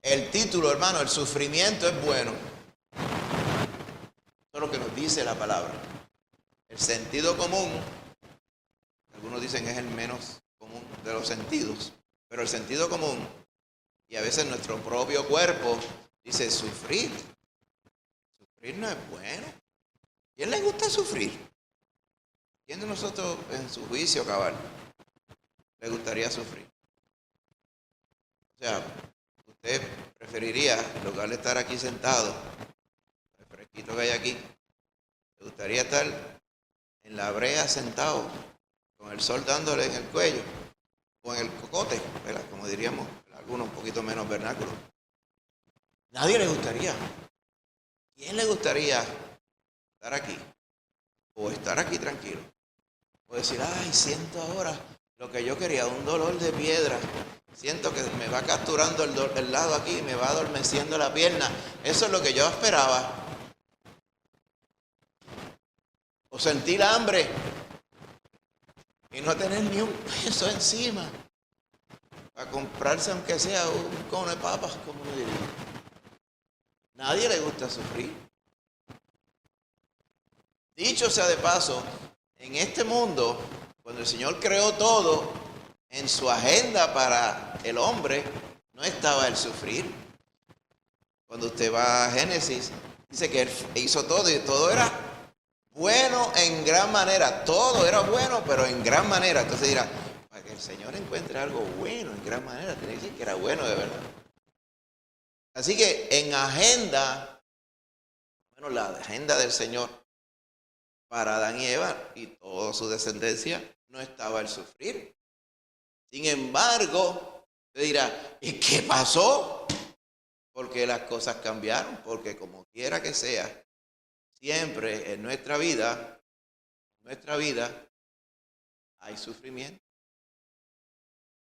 el título, hermano, el sufrimiento es bueno. Eso es lo que nos dice la palabra. El sentido común, algunos dicen es el menos común de los sentidos, pero el sentido común, y a veces nuestro propio cuerpo, dice sufrir. Sufrir no es bueno. ¿Quién le gusta sufrir? ¿Quién de nosotros en su juicio cabal le gustaría sufrir? O sea, usted preferiría, en lugar de estar aquí sentado, el fresquito que hay aquí, le gustaría estar en la brea sentado, con el sol dándole en el cuello, o en el cocote, ¿verdad? Como diríamos algunos un poquito menos vernáculos. Nadie le gustaría. ¿Quién le gustaría estar aquí? O estar aquí tranquilo. O decir, ay, siento ahora lo que yo quería, un dolor de piedra. Siento que me va capturando el lado aquí, me va adormeciendo la pierna. Eso es lo que yo esperaba. O sentir hambre y no tener ni un peso encima para comprarse aunque sea un cono de papas, como uno diría. Nadie le gusta sufrir. Dicho sea de paso, en este mundo, cuando el Señor creó todo, en su agenda para el hombre no estaba el sufrir. Cuando usted va a Génesis, dice que Él hizo todo y todo era bueno en gran manera. Todo era bueno, pero en gran manera. Entonces dirá, para que el Señor encuentre algo bueno en gran manera, tiene que decir que era bueno de verdad. Así que en agenda, bueno, la agenda del Señor para Adán y Eva y toda su descendencia no estaba el sufrir. Sin embargo, usted dirá, ¿y qué pasó? Porque las cosas cambiaron, porque como quiera que sea, siempre en nuestra vida hay sufrimiento.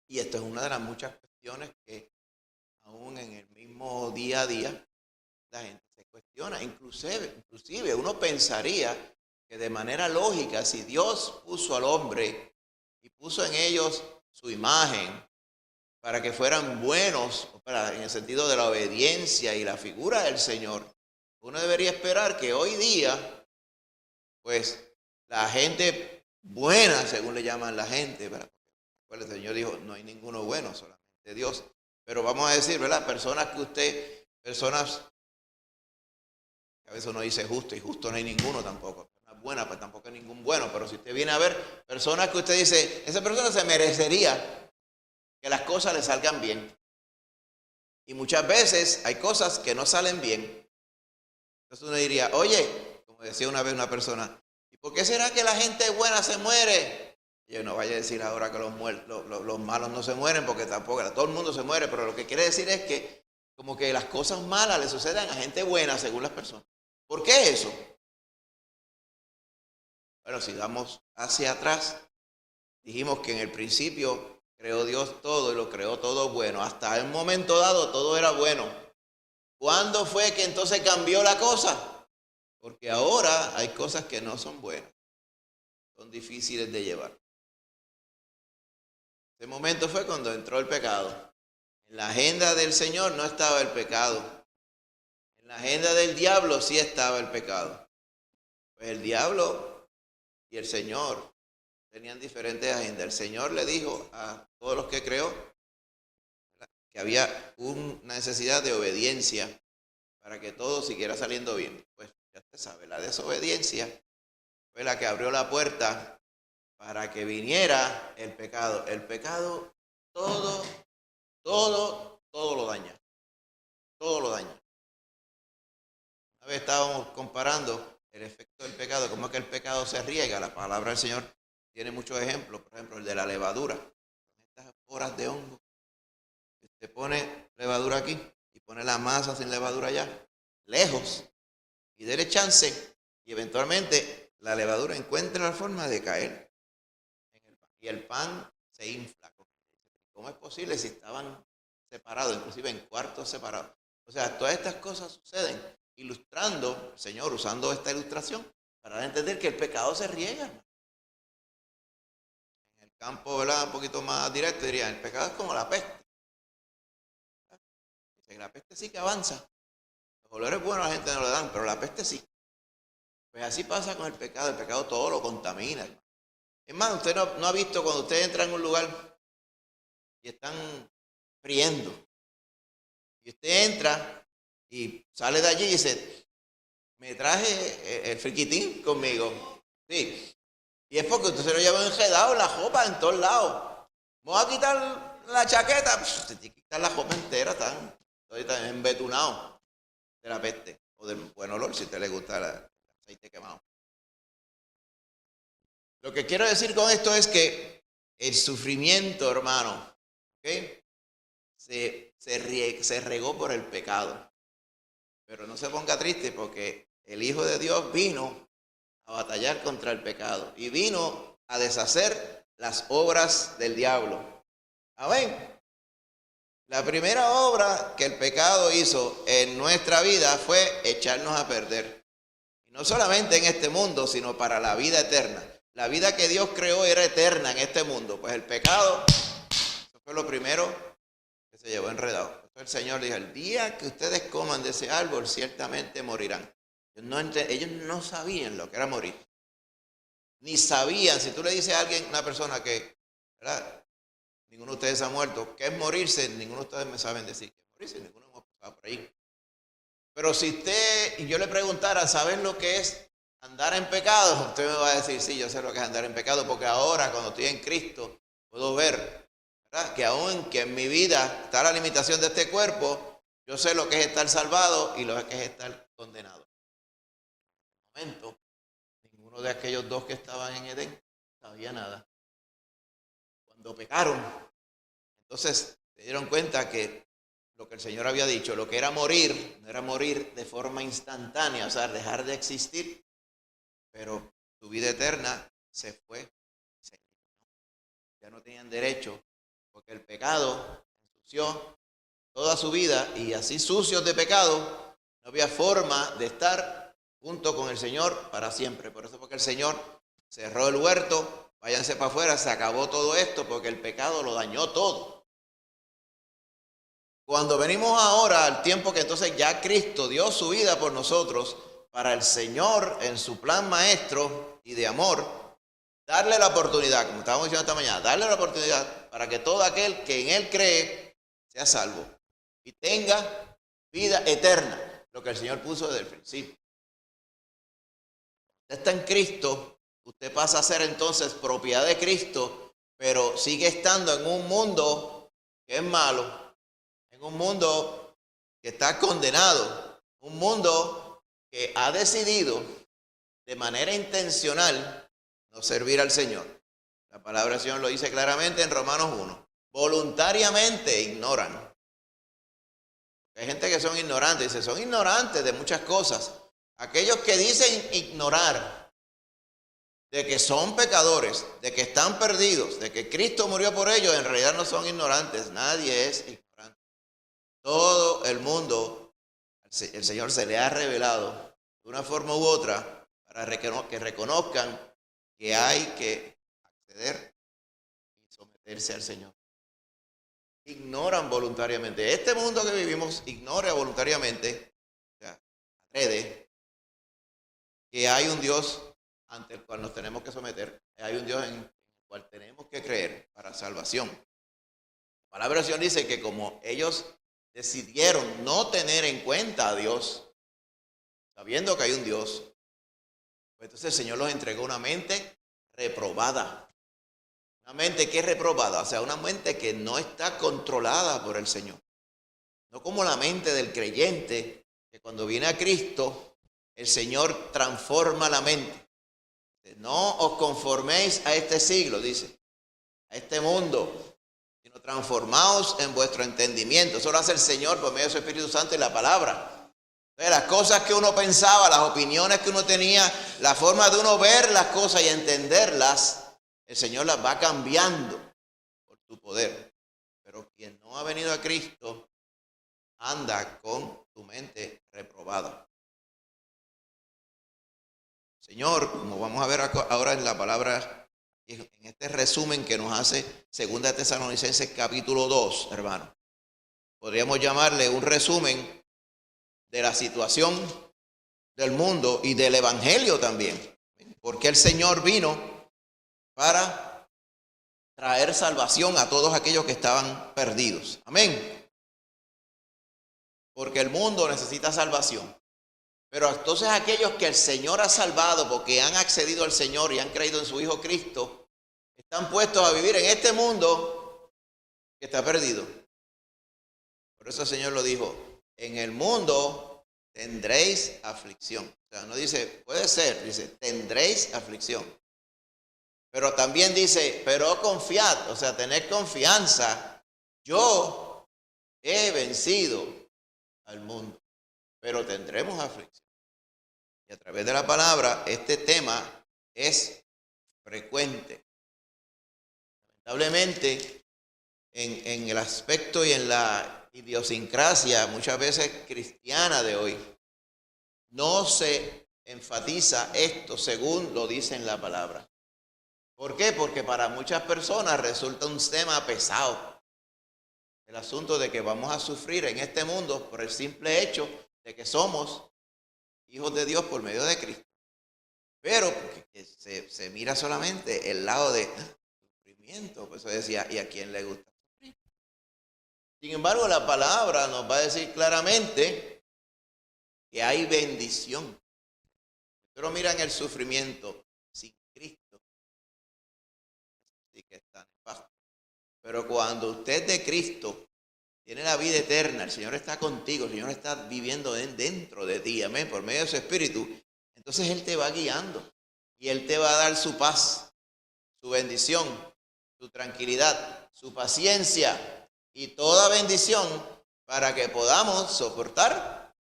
Y esto es una de las muchas cuestiones que aún en el mismo día a día la gente se cuestiona. Inclusive uno pensaría que de manera lógica, si Dios puso al hombre y puso en ellos su imagen para que fueran buenos, en el sentido de la obediencia y la figura del Señor, uno debería esperar que hoy día, pues, la gente buena, según le llaman la gente, ¿verdad? Pues el Señor dijo, no hay ninguno bueno, solamente Dios. Pero vamos a decir, ¿verdad? Personas que a veces uno dice justo, y justo no hay ninguno tampoco. Personas buenas, pues tampoco hay ningún bueno. Pero si usted viene a ver personas que usted dice, esa persona se merecería que las cosas le salgan bien. Y muchas veces hay cosas que no salen bien. Entonces uno diría, oye, como decía una vez una persona, ¿y por qué será que la gente buena se muere? Y yo no vaya a decir ahora que los malos no se mueren, porque tampoco, todo el mundo se muere, pero lo que quiere decir es que como que las cosas malas le suceden a gente buena según las personas. ¿Por qué eso? Bueno, si damos hacia atrás, dijimos que en el principio creó Dios todo y lo creó todo bueno. Hasta un momento dado todo era bueno. ¿Cuándo fue que entonces cambió la cosa? Porque ahora hay cosas que no son buenas. Son difíciles de llevar. Ese momento fue cuando entró el pecado. En la agenda del Señor no estaba el pecado. En la agenda del diablo sí estaba el pecado. Pues el diablo y el Señor tenían diferentes agendas. El Señor le dijo a todos los que creó que había una necesidad de obediencia para que todo siguiera saliendo bien. Pues ya usted sabe, la desobediencia fue la que abrió la puerta para que viniera el pecado. El pecado todo lo daña. Todo lo daña. Una vez estábamos comparando el efecto del pecado, cómo es que el pecado se riega. La palabra del Señor tiene muchos ejemplos. Por ejemplo, el de la levadura. Estas esporas de hongo. Usted pone levadura aquí y pone la masa sin levadura allá, lejos, y dele chance, y eventualmente la levadura encuentra la forma de caer en el pan. Y el pan se infla. ¿Cómo es posible si estaban separados, inclusive en cuartos separados? O sea, todas estas cosas suceden, ilustrando, el Señor usando esta ilustración, para entender que el pecado se riega. En el campo, ¿verdad? Un poquito más directo diría, el pecado es como la peste. La peste sí que avanza. Los olores buenos a la gente no le dan, pero la peste sí. Pues así pasa con el pecado todo lo contamina, hermano. Es más, usted no ha visto cuando usted entra en un lugar y están friendo, y usted entra y sale de allí y dice, me traje el friquitín conmigo. Sí. Y es porque usted se lo lleva enredado en la ropa en todos lados. Me voy a quitar la chaqueta, se tiene que quitar la ropa entera, está embetunado de la peste o del buen olor, si a usted le gusta el aceite quemado. Lo que quiero decir con esto es que el sufrimiento, hermano, ¿okay?, se regó por el pecado. Pero no se ponga triste porque el Hijo de Dios vino a batallar contra el pecado y vino a deshacer las obras del diablo. Amén. La primera obra que el pecado hizo en nuestra vida fue echarnos a perder. Y no solamente en este mundo, sino para la vida eterna. La vida que Dios creó era eterna en este mundo. Pues el pecado, eso fue lo primero que se llevó enredado. Entonces el Señor dijo, el día que ustedes coman de ese árbol, ciertamente morirán. Ellos no sabían lo que era morir. Ni sabían, si tú le dices a alguien, una persona que, ¿verdad?, ninguno de ustedes ha muerto, ¿qué es morirse? Ninguno de ustedes me saben decir qué es morirse, ninguno hemos pasado por ahí. Pero si usted y yo le preguntara, ¿saben lo que es andar en pecado? Usted me va a decir, sí, yo sé lo que es andar en pecado, porque ahora cuando estoy en Cristo puedo ver, ¿verdad?, que aún que en mi vida está la limitación de este cuerpo, yo sé lo que es estar salvado y lo que es estar condenado. En el momento, ninguno de aquellos dos que estaban en Edén sabía nada. Cuando pecaron, entonces se dieron cuenta que lo que el Señor había dicho, lo que era morir, no era morir de forma instantánea, o sea, dejar de existir, pero su vida eterna se fue. Ya no tenían derecho, porque el pecado ensució toda su vida y así sucios de pecado, no había forma de estar junto con el Señor para siempre. Por eso, porque el Señor cerró el huerto, váyanse para afuera, se acabó todo esto, porque el pecado lo dañó todo. Cuando venimos ahora al tiempo que entonces ya Cristo dio su vida por nosotros, para el Señor en su plan maestro y de amor, darle la oportunidad, como estábamos diciendo esta mañana, darle la oportunidad para que todo aquel que en Él cree sea salvo y tenga vida eterna, lo que el Señor puso desde el principio. Usted está en Cristo, usted pasa a ser entonces propiedad de Cristo, pero sigue estando en un mundo que es malo, en un mundo que está condenado, un mundo que ha decidido de manera intencional no servir al Señor. La palabra del Señor lo dice claramente en Romanos 1. Voluntariamente ignoran. Hay gente que son ignorantes, dice, son ignorantes de muchas cosas. Aquellos que dicen ignorar de que son pecadores, de que están perdidos, de que Cristo murió por ellos, en realidad no son ignorantes. Nadie es ignorante. Todo el mundo, el Señor se le ha revelado de una forma u otra para que reconozcan que hay que acceder y someterse al Señor. Ignoran voluntariamente. Este mundo que vivimos ignora voluntariamente, o sea, adrede, que hay un Dios ante el cual nos tenemos que someter, hay un Dios en el cual tenemos que creer para salvación. La palabra del Señor dice que como ellos decidieron no tener en cuenta a Dios, sabiendo que hay un Dios, pues entonces el Señor los entregó una mente reprobada. Una mente que es reprobada, o sea, una mente que no está controlada por el Señor. No como la mente del creyente, que cuando viene a Cristo, el Señor transforma la mente. No os conforméis a este siglo, dice, a este mundo, sino transformaos en vuestro entendimiento. Eso lo hace el Señor por medio de su Espíritu Santo y la palabra. Entonces, las cosas que uno pensaba, las opiniones que uno tenía, la forma de uno ver las cosas y entenderlas, el Señor las va cambiando por su poder. Pero quien no ha venido a Cristo anda con su mente reprobada. Señor, como vamos a ver ahora en la palabra, en este resumen que nos hace 2 Tesalonicenses capítulo 2, hermano. podríamos llamarle un resumen de la situación del mundo y del evangelio también. Porque el Señor vino para traer salvación a todos aquellos que estaban perdidos. Amén. Porque el mundo necesita salvación. Pero entonces aquellos que el Señor ha salvado porque han accedido al Señor y han creído en su Hijo Cristo, están puestos a vivir en este mundo que está perdido. Por eso el Señor lo dijo, en el mundo tendréis aflicción. O sea, no dice, puede ser, dice, tendréis aflicción. Pero también dice, pero confiad, o sea, tened confianza. Yo he vencido al mundo, pero tendremos aflicción. Y a través de la palabra, este tema es frecuente. Lamentablemente, en el aspecto y en la idiosincrasia muchas veces cristiana de hoy, no se enfatiza esto según lo dice en la palabra. ¿Por qué? Porque para muchas personas resulta un tema pesado. El asunto de que vamos a sufrir en este mundo por el simple hecho de que somos hijos de Dios por medio de Cristo. Pero que se mira solamente el lado de sufrimiento. Por eso decía, ¿y a quién le gusta sufrir? Sin embargo, la palabra nos va a decir claramente que hay bendición. Pero miran el sufrimiento sin Cristo. Así que está nefasto. Pero cuando usted es de Cristo, tiene la vida eterna, el Señor está contigo, el Señor está viviendo dentro de ti, amén, por medio de su Espíritu, entonces Él te va guiando y Él te va a dar su paz, su bendición, su tranquilidad, su paciencia y toda bendición para que podamos soportar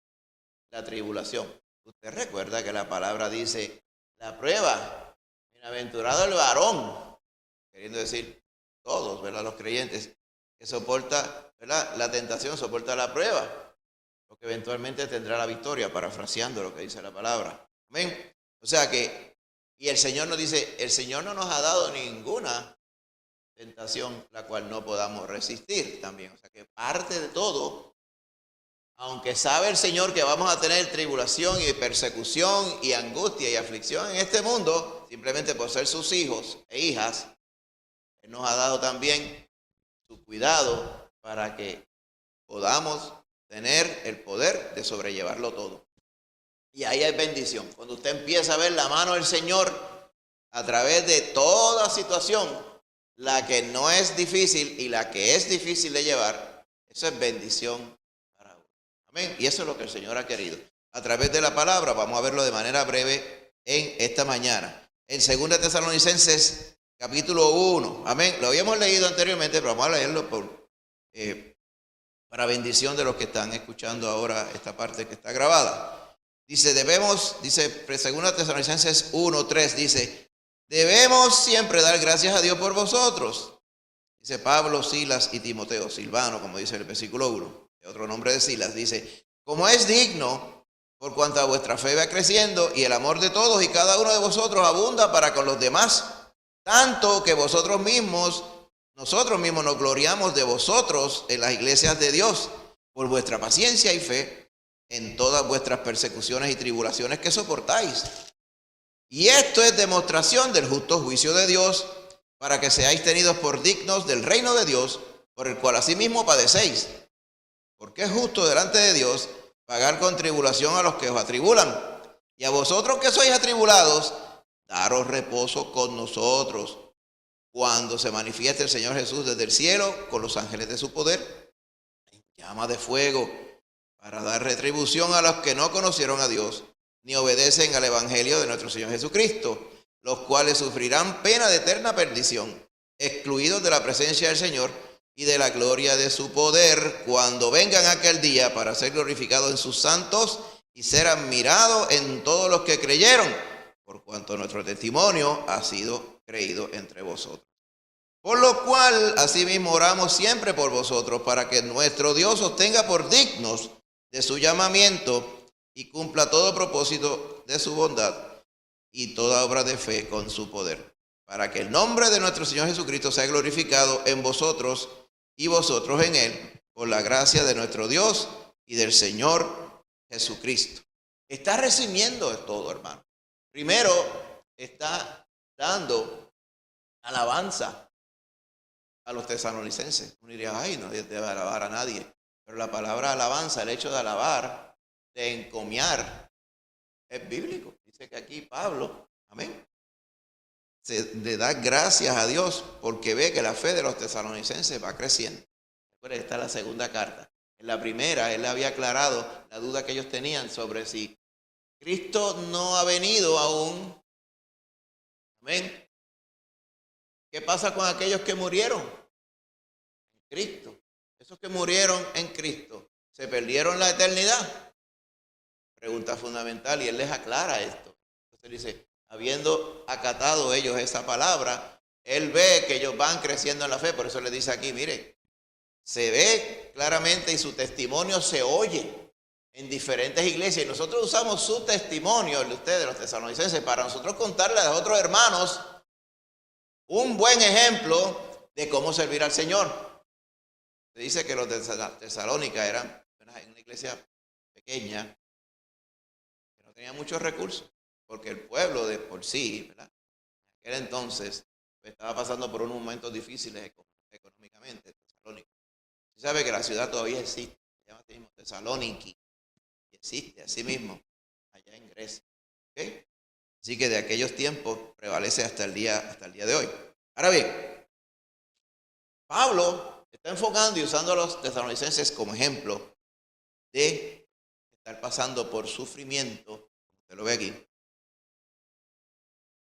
la tribulación. Usted recuerda que la palabra dice, la prueba, bienaventurado el varón, queriendo decir todos, ¿verdad? Los creyentes, que soporta, ¿verdad?, la tentación, soporta la prueba, porque eventualmente tendrá la victoria, parafraseando lo que dice la palabra. Amén. O sea que, y el Señor nos dice, el Señor no nos ha dado ninguna tentación la cual no podamos resistir también. O sea que parte de todo, aunque sabe el Señor que vamos a tener tribulación y persecución y angustia y aflicción en este mundo, simplemente por ser sus hijos e hijas, Él nos ha dado también su cuidado para que podamos tener el poder de sobrellevarlo todo. Y ahí hay bendición. Cuando usted empieza a ver la mano del Señor a través de toda situación, la que no es difícil y la que es difícil de llevar, eso es bendición para uno. Amén. Y eso es lo que el Señor ha querido. A través de la palabra, vamos a verlo de manera breve en esta mañana. En 2 Tesalonicenses capítulo 1, amén. Lo habíamos leído anteriormente, pero vamos a leerlo para bendición de los que están escuchando ahora esta parte que está grabada. Dice, dice 2 Tesalonicenses 1:3, dice, debemos siempre dar gracias a Dios por vosotros. Dice Pablo, Silas y Timoteo, Silvano, como dice el versículo 1, otro nombre de Silas, dice, como es digno, por cuanto a vuestra fe va creciendo y el amor de todos y cada uno de vosotros abunda para con los demás, tanto que nosotros mismos nos gloriamos de vosotros en las iglesias de Dios por vuestra paciencia y fe en todas vuestras persecuciones y tribulaciones que soportáis. Y esto es demostración del justo juicio de Dios para que seáis tenidos por dignos del reino de Dios, por el cual asimismo padecéis. Porque es justo delante de Dios pagar con tribulación a los que os atribulan. Y a vosotros que sois atribulados, daros reposo con nosotros cuando se manifieste el Señor Jesús desde el cielo con los ángeles de su poder en llama de fuego para dar retribución a los que no conocieron a Dios ni obedecen al evangelio de nuestro Señor Jesucristo, los cuales sufrirán pena de eterna perdición, excluidos de la presencia del Señor y de la gloria de su poder cuando vengan aquel día para ser glorificados en sus santos y ser admirados en todos los que creyeron, por cuanto nuestro testimonio ha sido creído entre vosotros. Por lo cual, asimismo, oramos siempre por vosotros, para que nuestro Dios os tenga por dignos de su llamamiento y cumpla todo propósito de su bondad y toda obra de fe con su poder, para que el nombre de nuestro Señor Jesucristo sea glorificado en vosotros y vosotros en Él, por la gracia de nuestro Dios y del Señor Jesucristo. Está resumiendo todo, hermano. Primero, está dando alabanza a los tesalonicenses. Uno diría, ay, no debe alabar a nadie. Pero la palabra alabanza, el hecho de alabar, de encomiar, es bíblico. Dice que aquí Pablo, amén, le da gracias a Dios porque ve que la fe de los tesalonicenses va creciendo. Recuerden, esta es la segunda carta. En la primera, él había aclarado la duda que ellos tenían sobre si Cristo no ha venido aún. Amén. ¿Qué pasa con aquellos que murieron en Cristo? Esos que murieron en Cristo, ¿se perdieron la eternidad? Pregunta fundamental, y él les aclara esto. Entonces dice, habiendo acatado ellos esa palabra, él ve que ellos van creciendo en la fe. Por eso le dice aquí, mire, se ve claramente y su testimonio se oye en diferentes iglesias. Y nosotros usamos su testimonio, el de ustedes, los tesalonicenses, para nosotros contarle a los otros hermanos un buen ejemplo de cómo servir al Señor. Se dice que los de Tesalónica eran una iglesia pequeña, que no tenía muchos recursos, porque el pueblo de por sí, ¿verdad?, en aquel entonces estaba pasando por unos momentos difíciles económicamente. Tesalónica. Se sabe que la ciudad todavía existe, se llama así mismo Tesalóniki, y existe así mismo allá en Grecia. ¿Okay? Así que de aquellos tiempos prevalece hasta el día de hoy. Ahora bien, Pablo está enfocando y usando a los tesalonicenses como ejemplo de estar pasando por sufrimiento. Usted lo ve aquí.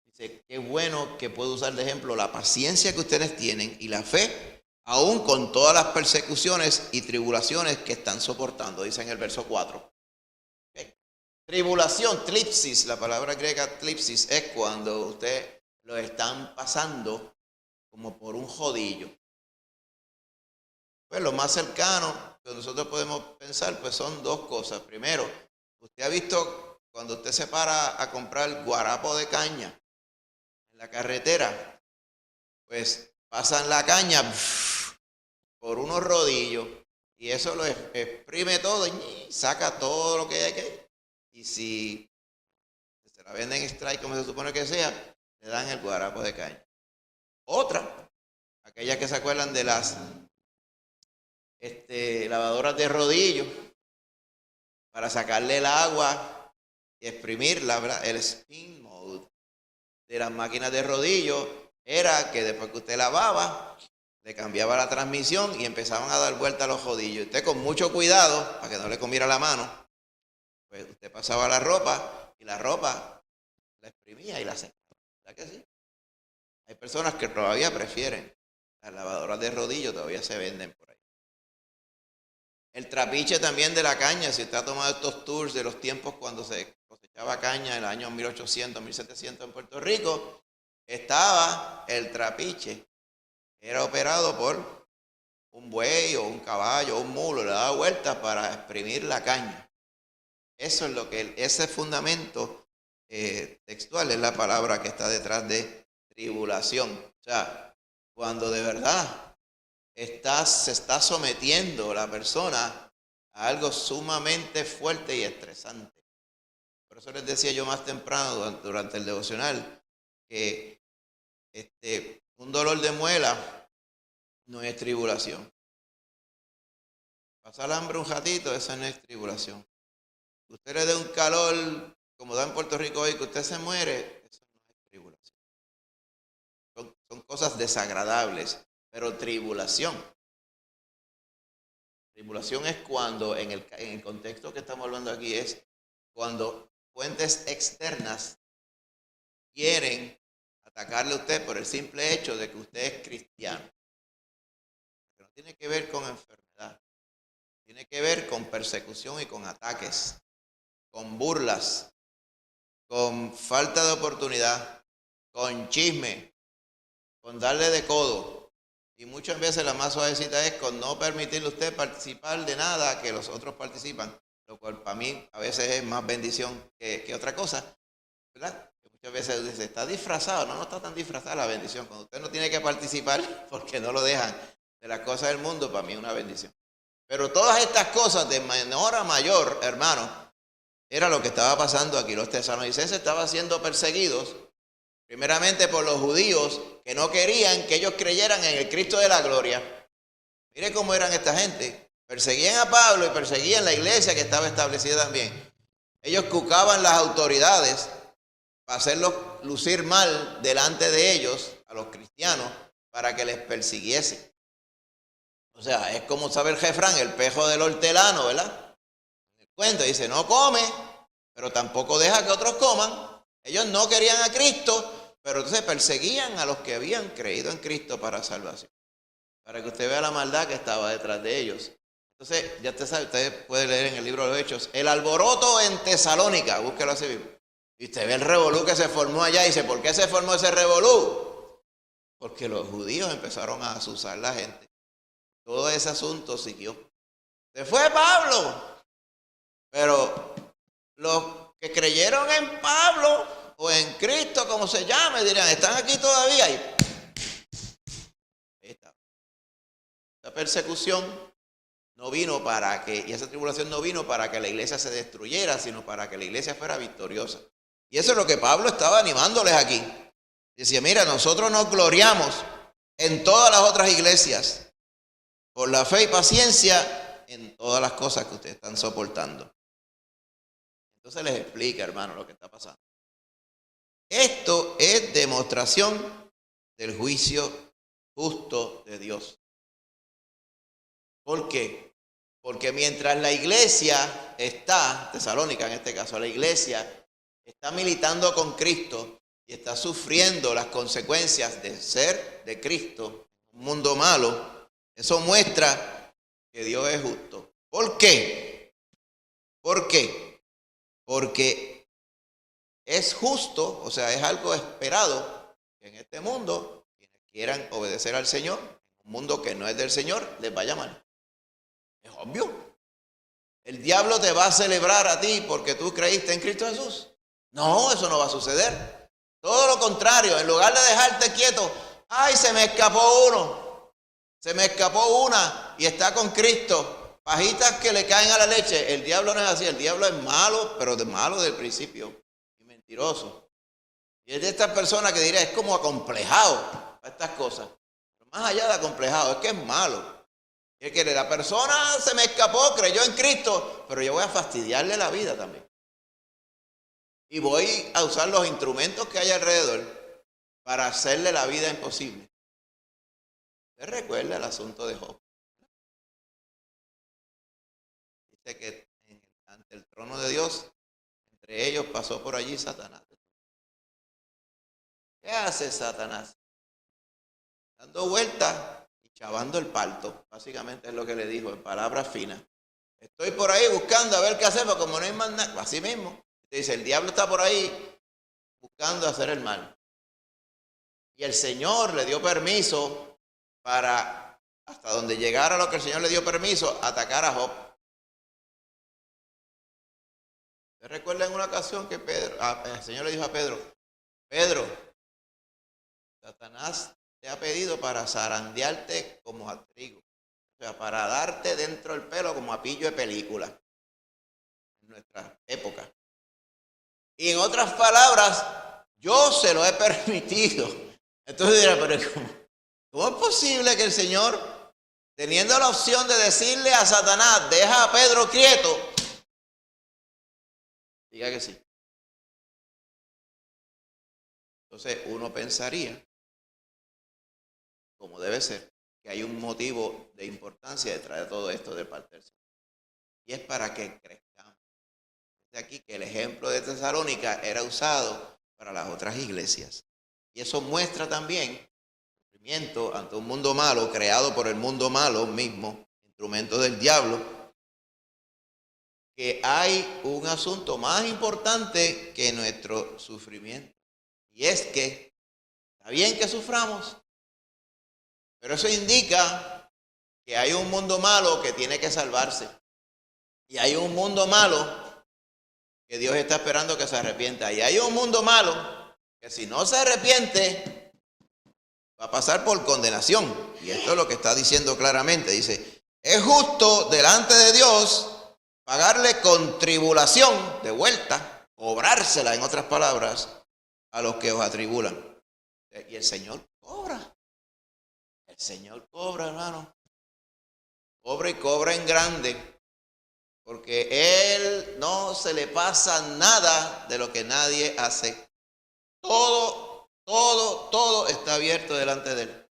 Dice, qué bueno que puedo usar de ejemplo la paciencia que ustedes tienen y la fe, aún con todas las persecuciones y tribulaciones que están soportando, dice en el verso 4. ¿Okay? Tribulación, tlipsis, la palabra griega tlipsis es cuando usted lo están pasando como por un jodillo. Pues lo más cercano que nosotros podemos pensar pues son dos cosas. Primero, usted ha visto cuando usted se para a comprar guarapo de caña en la carretera, pues pasan la caña por unos rodillos y eso lo exprime todo y saca todo lo que hay que. Y si se la venden strike como se supone que sea, le dan el guarapo de caña. Otra, aquellas que se acuerdan de las lavadoras de rodillos para sacarle el agua y exprimirla, ¿verdad? El spin mode de las máquinas de rodillos era que después que usted lavaba, le cambiaba la transmisión y empezaban a dar vuelta a los rodillos. Usted con mucho cuidado, para que no le comiera la mano, pues usted pasaba la ropa y la ropa la exprimía y la secaba. ¿Verdad que sí? Hay personas que todavía prefieren las lavadoras de rodillos, todavía se venden por ahí. El trapiche también de la caña, si usted ha tomado estos tours de los tiempos cuando se cosechaba caña en el año 1800, 1700 en Puerto Rico, estaba el trapiche. Era operado por un buey o un caballo o un mulo, le daba vueltas para exprimir la caña. Eso es lo que, ese fundamento textual es la palabra que está detrás de tribulación. O sea, cuando de verdad se está sometiendo la persona a algo sumamente fuerte y estresante. Por eso les decía yo más temprano durante el devocional que un dolor de muela no es tribulación. Pasar hambre un ratito, eso no es tribulación. Usted le dé un calor como da en Puerto Rico hoy, que usted se muere, eso no es tribulación. Son cosas desagradables, pero tribulación. Tribulación es cuando, en el contexto que estamos hablando aquí, es cuando fuentes externas quieren atacarle a usted por el simple hecho de que usted es cristiano. Pero no tiene que ver con enfermedad, tiene que ver con persecución y con ataques, con burlas, con falta de oportunidad, con chisme, con darle de codo. Y muchas veces la más suavecita es con no permitirle a usted participar de nada que los otros participan, lo cual para mí a veces es más bendición que otra cosa, ¿verdad? Que muchas veces dice, está disfrazado, no está tan disfrazada la bendición. Cuando usted no tiene que participar porque no lo dejan de las cosas del mundo, para mí es una bendición. Pero todas estas cosas de menor a mayor, hermano, era lo que estaba pasando aquí. Los tesalonicenses estaban siendo perseguidos, primeramente por los judíos que no querían que ellos creyeran en el Cristo de la gloria. Mire cómo eran esta gente. Perseguían a Pablo y perseguían la iglesia que estaba establecida también. Ellos cucaban las autoridades para hacerlos lucir mal delante de ellos, a los cristianos, para que les persiguiesen. O sea, es como sabe el refrán, el pejo del hortelano, ¿verdad? El cuento dice, no come, pero tampoco deja que otros coman. Ellos no querían a Cristo, pero entonces perseguían a los que habían creído en Cristo para salvación. Para que usted vea la maldad que estaba detrás de ellos. Entonces, ya usted sabe, usted puede leer en el libro de los Hechos, el alboroto en Tesalónica, búsquelo así mismo. Y usted ve el revolú que se formó allá y dice, ¿por qué se formó ese revolú? Porque los judíos empezaron a asusar a la gente. Todo ese asunto siguió. Se fue Pablo. Pero los que creyeron en Pablo o en Cristo, como se llame, dirán, ¿están aquí todavía? Y ahí está. La persecución no vino para que, y esa tribulación no vino para que la iglesia se destruyera, sino para que la iglesia fuera victoriosa. Y eso es lo que Pablo estaba animándoles aquí. Decía, mira, nosotros nos gloriamos en todas las otras iglesias por la fe y paciencia en todas las cosas que ustedes están soportando. Entonces les explica, hermano, lo que está pasando. Esto es demostración del juicio justo de Dios. ¿Por qué? Porque mientras la iglesia está, Tesalónica en este caso, la iglesia está militando con Cristo y está sufriendo las consecuencias de ser de Cristo, un mundo malo, eso muestra que Dios es justo. ¿Por qué? ¿Por qué? Porque es justo, o sea, es algo esperado que en este mundo, quienes quieran obedecer al Señor, un mundo que no es del Señor, les vaya mal. Es obvio. ¿El diablo te va a celebrar a ti porque tú creíste en Cristo Jesús? No, eso no va a suceder. Todo lo contrario, en lugar de dejarte quieto, ay, se me escapó uno, se me escapó una y está con Cristo, pajitas que le caen a la leche. El diablo no es así, el diablo es malo, pero de malo del principio y mentiroso. Y es de estas personas que diré, es como acomplejado para estas cosas. Pero más allá de acomplejado, es que es malo. Es que la persona se me escapó, creyó en Cristo, pero yo voy a fastidiarle la vida también. Y voy a usar los instrumentos que hay alrededor para hacerle la vida imposible. ¿Usted recuerda el asunto de Job? Dice que ante el trono de Dios, entre ellos pasó por allí Satanás. ¿Qué hace Satanás? Dando vueltas y chavando el parto. Básicamente es lo que le dijo en palabras finas. Estoy por ahí buscando a ver qué hacer, pero como no hay más nada, así mismo. Dice, el diablo está por ahí buscando hacer el mal. Y el Señor le dio permiso para, hasta donde llegara lo que el Señor le dio permiso, atacar a Job. ¿Se recuerda en una ocasión que el Señor le dijo a Pedro, Pedro, Satanás te ha pedido para zarandearte como a trigo, o sea, para darte dentro del pelo como a pillo de película en nuestra época? Y en otras palabras, yo se lo he permitido. Entonces dirá, pero ¿cómo es posible que el Señor, teniendo la opción de decirle a Satanás, deja a Pedro quieto, diga que sí? Entonces uno pensaría, como debe ser, que hay un motivo de importancia detrás de todo esto de parte del Señor. Y es para que crezcamos. De aquí que el ejemplo de Tesalónica era usado para las otras iglesias. Y eso muestra también el sufrimiento ante un mundo malo, creado por el mundo malo mismo, instrumento del diablo, que hay un asunto más importante que nuestro sufrimiento. Y es que está bien que suframos, pero eso indica que hay un mundo malo que tiene que salvarse. Y hay un mundo malo que Dios está esperando que se arrepienta. Y hay un mundo malo que si no se arrepiente va a pasar por condenación. Y esto es lo que está diciendo claramente. Dice, Es justo delante de Dios pagarle con tribulación de vuelta, cobrársela, en otras palabras, a los que os atribulan. Y el Señor cobra. El Señor cobra, hermano. Cobra y cobra en grande. Porque Él no se le pasa nada de lo que nadie hace. Todo está abierto delante de Él.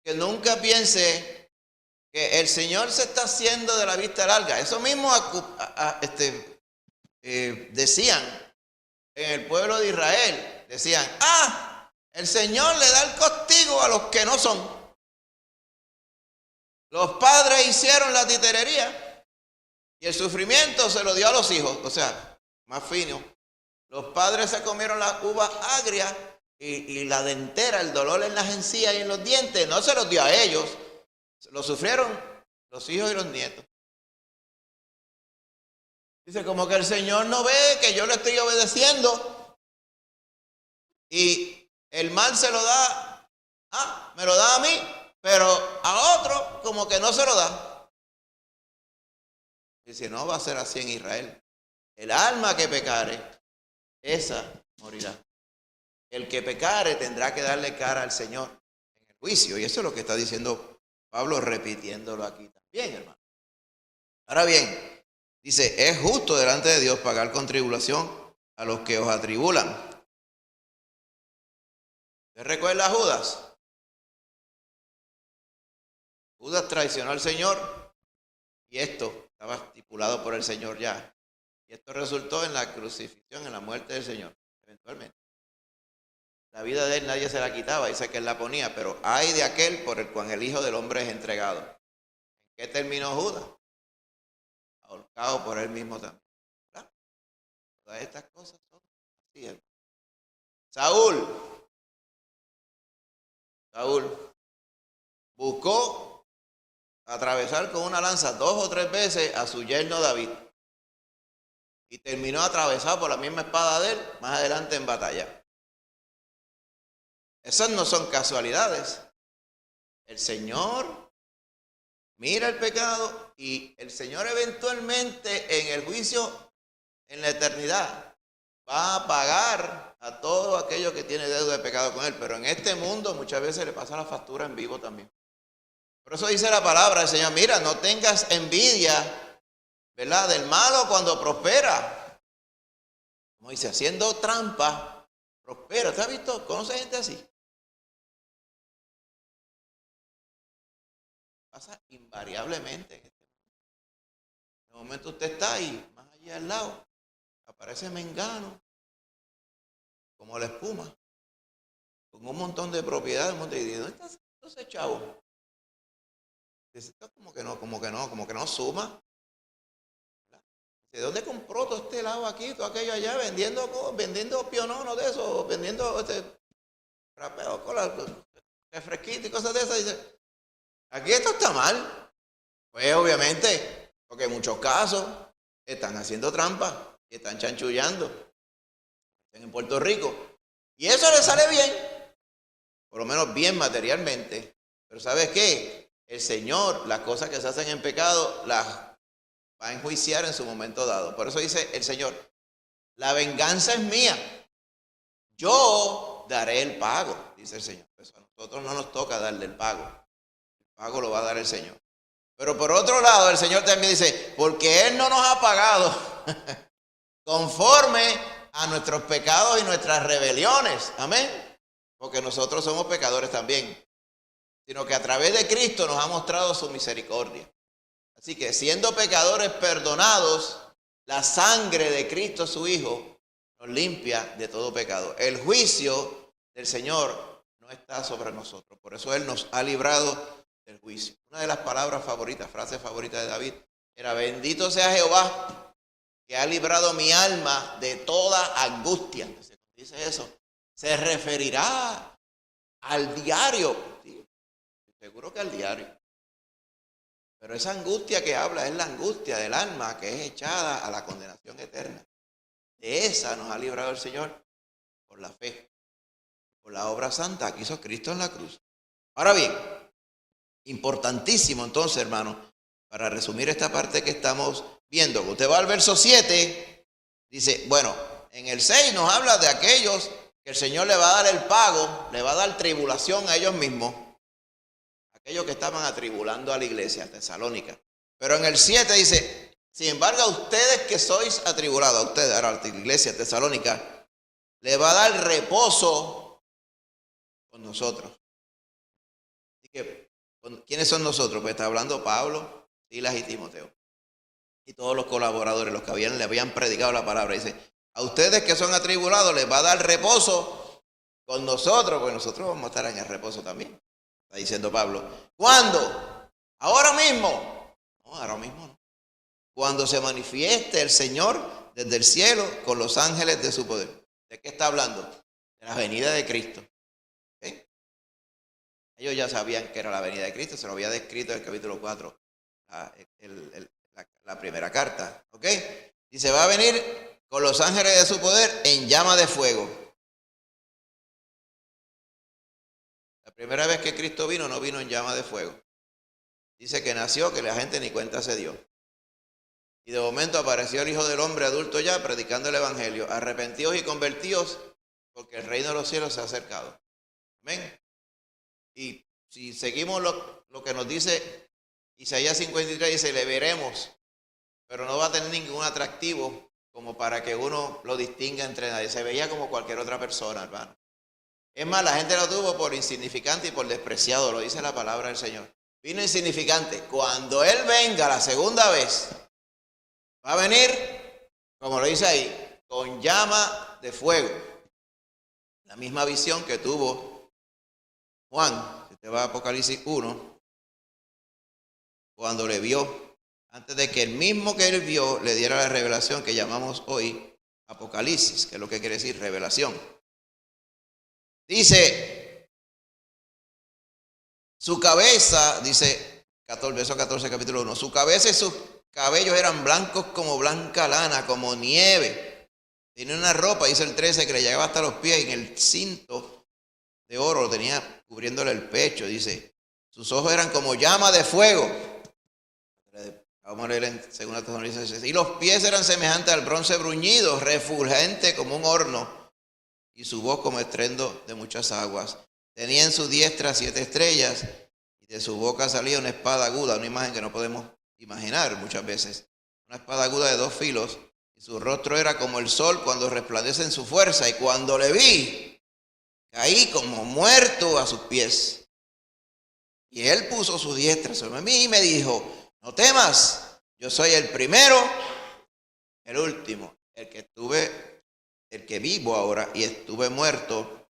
Que nunca piense que el Señor se está haciendo de la vista larga. Eso mismo decían en el pueblo de Israel. Decían, el Señor le da el castigo a los que no son. Los padres hicieron la titerería y el sufrimiento se lo dio a los hijos. O sea, más fino. Los padres se comieron la uva agria y la dentera, el dolor en las encías y en los dientes, no se los dio a ellos. Lo sufrieron los hijos y los nietos. Dice, como que el Señor no ve que yo le estoy obedeciendo y el mal se lo da, me lo da a mí, pero a otro como que no se lo da. Dice, no va a ser así en Israel. El alma que pecare, esa morirá. El que pecare tendrá que darle cara al Señor en el juicio. Y eso es lo que está diciendo Pablo, repitiéndolo aquí también, hermano. Ahora bien, dice, es justo delante de Dios pagar con tribulación a los que os atribulan. ¿Usted recuerda a Judas? Judas traicionó al Señor y esto estaba estipulado por el Señor ya. Y esto resultó en la crucifixión, en la muerte del Señor, eventualmente. La vida de él nadie se la quitaba, dice que él la ponía, pero ay de aquel por el cual el Hijo del Hombre es entregado. ¿En qué terminó Judas? Ahorcado por él mismo también. ¿Verdad? Todas estas cosas son así. Saúl buscó atravesar con una lanza 2 o 3 veces a su yerno David. Y terminó atravesado por la misma espada de él, más adelante en batalla. Esas no son casualidades. El Señor mira el pecado y el Señor eventualmente en el juicio, en la eternidad, va a pagar a todo aquello que tiene deuda de pecado con él. Pero en este mundo muchas veces le pasa la factura en vivo también. Por eso dice la palabra del Señor, mira, no tengas envidia, ¿verdad?, del malo cuando prospera. Como dice, haciendo trampa, prospera. ¿Usted ha visto? ¿Conoce gente así? Pasa invariablemente. En el momento usted está ahí, más allá al lado, aparece mengano, como la espuma, con un montón de propiedades, un montón de dinero. ¿Dónde está ese chavo? Dice, como que no suma. ¿De dónde compró todo este lado aquí, todo aquello allá, vendiendo piononos de eso, vendiendo rapeo, cola, refresquito y cosas de esas? Dice, aquí esto está mal. Pues obviamente, porque en muchos casos están haciendo trampa y están chanchullando. Están en Puerto Rico. Y eso le sale bien, por lo menos bien materialmente. Pero ¿sabes qué? El Señor, las cosas que se hacen en pecado, las va a enjuiciar en su momento dado. Por eso dice el Señor, la venganza es mía. Yo daré el pago, dice el Señor. Pues a nosotros no nos toca darle el pago. El pago lo va a dar el Señor. Pero por otro lado, el Señor también dice, porque Él no nos ha pagado conforme a nuestros pecados y nuestras rebeliones. Amén. Porque nosotros somos pecadores también. Sino que a través de Cristo nos ha mostrado su misericordia. Así que siendo pecadores perdonados, la sangre de Cristo su Hijo nos limpia de todo pecado. El juicio del Señor no está sobre nosotros. Por eso Él nos ha librado del juicio. Una de las palabras favoritas, frases favoritas de David, era bendito sea Jehová, que ha librado mi alma de toda angustia. Entonces, dice eso, se referirá al diario. Sí, seguro que al diario. Pero esa angustia que habla es la angustia del alma que es echada a la condenación eterna. De esa nos ha librado el Señor por la fe, por la obra santa que hizo Cristo en la cruz. Ahora bien, importantísimo entonces, hermano, para resumir esta parte que estamos viendo. Usted va al verso 7, dice, bueno, en el 6 nos habla de aquellos que el Señor le va a dar el pago, le va a dar tribulación a ellos mismos, aquellos que estaban atribulando a la iglesia tesalónica. Pero en el 7 dice, sin embargo, a ustedes que sois atribulados, a ustedes, a la iglesia tesalónica, le va a dar reposo con nosotros. Así que, ¿quiénes son nosotros? Pues está hablando Pablo, Silas y Timoteo. Y todos los colaboradores, los que le habían predicado la palabra. Dice, a ustedes que son atribulados les va a dar reposo con nosotros, pues nosotros vamos a estar en el reposo también. Está diciendo Pablo. ¿Cuándo? ¿Ahora mismo? No, ahora mismo no. Cuando se manifieste el Señor desde el cielo con los ángeles de su poder. ¿De qué está hablando? De la venida de Cristo. ¿Sí? Ellos ya sabían que era la venida de Cristo, se lo había descrito en el capítulo 4, la primera carta. ¿Ok? Dice, va a venir con los ángeles de su poder en llama de fuego. La primera vez que Cristo vino, no vino en llama de fuego. Dice que nació, que la gente ni cuenta se dio. Y de momento apareció el Hijo del Hombre adulto ya, predicando el Evangelio. Arrepentidos y convertidos, porque el reino de los cielos se ha acercado. Amén. Y si seguimos lo que nos dice Isaías 53, dice, le veremos, pero no va a tener ningún atractivo como para que uno lo distinga entre nadie. Se veía como cualquier otra persona, hermano. Es más, la gente lo tuvo por insignificante y por despreciado, lo dice la palabra del Señor. Vino insignificante. Cuando Él venga la segunda vez, va a venir, como lo dice ahí, con llama de fuego. La misma visión que tuvo Juan, si te va a Apocalipsis 1, cuando le vio, antes de que el mismo que él vio le diera la revelación que llamamos hoy Apocalipsis, que es lo que quiere decir revelación. Dice, su cabeza, dice, verso 14, capítulo 1, su cabeza y sus cabellos eran blancos como blanca lana, como nieve. Tenía una ropa, dice el 13, que le llegaba hasta los pies, y en el cinto de oro lo tenía cubriéndole el pecho. Dice, sus ojos eran como llama de fuego. Vamos a leer en 2 Tesalonicenses. Y los pies eran semejantes al bronce bruñido, refulgente como un horno, y su voz como estruendo de muchas aguas. Tenía en su diestra 7 estrellas, y de su boca salía una espada aguda, una imagen que no podemos imaginar muchas veces. Una espada aguda de 2 filos, y su rostro era como el sol cuando resplandece en su fuerza, y cuando le vi, caí como muerto a sus pies. Y él puso su diestra sobre mí y me dijo, no temas, yo soy el primero, el último, el que vivo ahora y estuve muerto,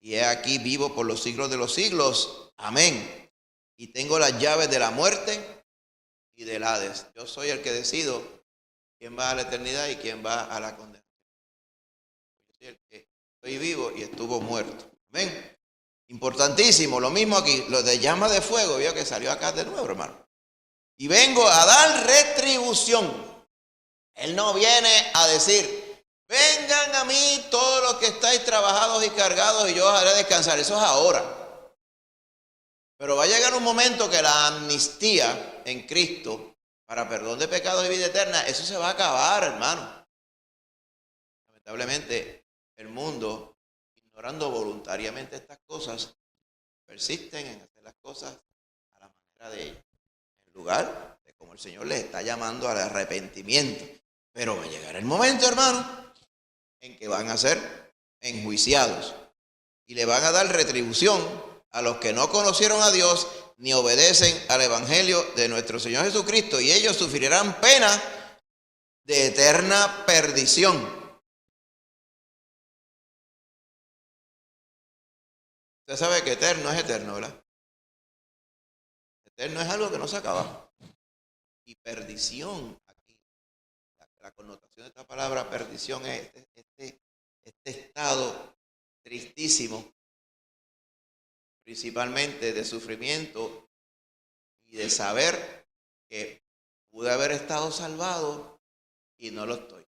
y he aquí vivo por los siglos de los siglos. Amén. Y tengo las llaves de la muerte y del Hades. Yo soy el que decido quién va a la eternidad y quién va a la condenación. Yo soy el que estoy vivo y estuvo muerto. Amén. Importantísimo, lo mismo aquí, lo de llama de fuego, vio que salió acá de nuevo, hermano. Y vengo a dar retribución. Él no viene a decir, vengan a mí todos los que estáis trabajados y cargados y yo os haré descansar. Eso es ahora. Pero va a llegar un momento que la amnistía en Cristo para perdón de pecados y vida eterna, eso se va a acabar, hermano. Lamentablemente, el mundo, ignorando voluntariamente estas cosas, persisten en hacer las cosas a la manera de ellos, en lugar de como el Señor les está llamando al arrepentimiento. Pero va a llegar el momento, hermano, en que van a ser enjuiciados y le van a dar retribución a los que no conocieron a Dios ni obedecen al Evangelio de nuestro Señor Jesucristo, y ellos sufrirán pena de eterna perdición. Usted sabe que eterno es eterno, ¿verdad? Eterno es algo que no se acaba. Y perdición, aquí, la connotación de esta palabra perdición es este estado tristísimo, principalmente de sufrimiento y de saber que pude haber estado salvado y no lo estoy.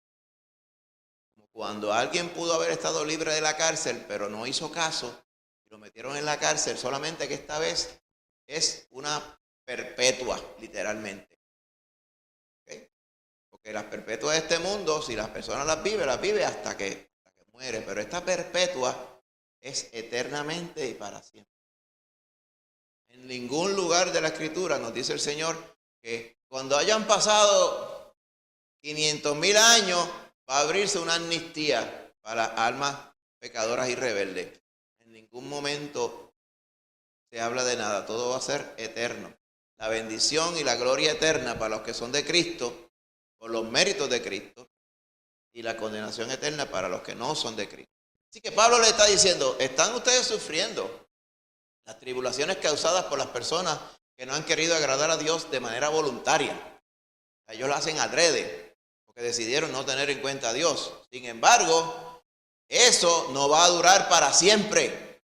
Como cuando alguien pudo haber estado libre de la cárcel, pero no hizo caso, y lo metieron en la cárcel, solamente que esta vez es una perpetua, literalmente. ¿Okay? Porque las perpetuas de este mundo, si las personas las vive hasta que muere. Pero esta perpetua es eternamente y para siempre. En ningún lugar de la Escritura nos dice el Señor que cuando hayan pasado 500,000 años va a abrirse una amnistía para almas pecadoras y rebeldes. En ningún momento se habla de nada, todo va a ser eterno. La bendición y la gloria eterna para los que son de Cristo, por los méritos de Cristo, y la condenación eterna para los que no son de Cristo. Así que Pablo le está diciendo, están ustedes sufriendo las tribulaciones causadas por las personas que no han querido agradar a Dios de manera voluntaria. Ellos lo hacen adrede, porque decidieron no tener en cuenta a Dios. Sin embargo, eso no va a durar para siempre.